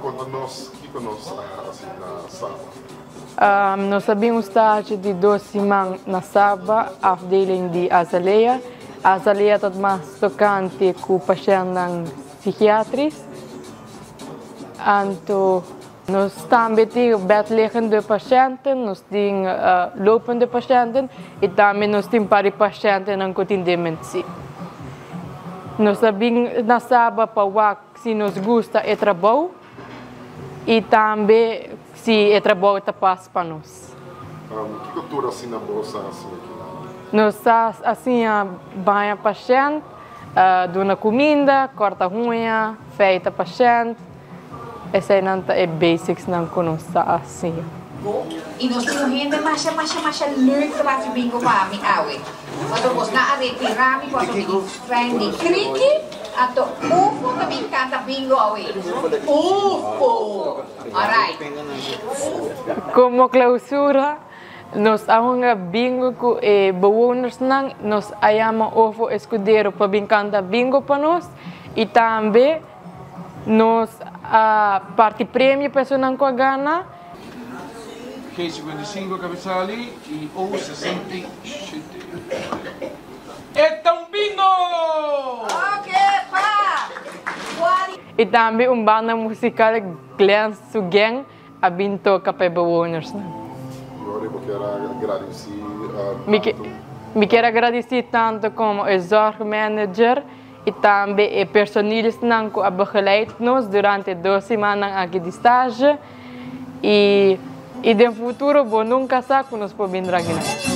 Quando nós assim na Saba? Nós sabemos estar de 2 semanas na Saba, afdeling de Azalea. Azalea é mais tocante com o paciente psiquiátricos. Então, nós também temos bedliggende de paciënten, nós temos lopende paciënten e também nós temos para paciënten com dementia. Nós sabemos na Saba para se nos gusta o trabalho e também se o trabalho está fácil para nós. Que cultura assim na bolsa assim aqui? Nós assim banha paciente, dona comida, corta unha, feita paciente. Essa é basics não conosco assim. E nós temos gente masya learn para bingo pa aming awe. Matapos na ari pirami po ato friend di kriki ato UFO kami kanta bingo awe. UFO. Alright. Como clausura, nós amamos bingo com bewoners nang nós ayama UFO escudeiro para bincanta bingo para nós e também nós parte prêmio para pessoas com a gana. G55 cabeçali e O67. É um bingo! Ok, pá! E também banda musical Glen Sugang a binto para bewoners. Eu quero agradecer Me quero agradecer tanto como o zorg manager e também o personal que a begeleid nos durante 2 semanas aqui de estágio e no futuro, nunca sabe que nós podemos vir aqui.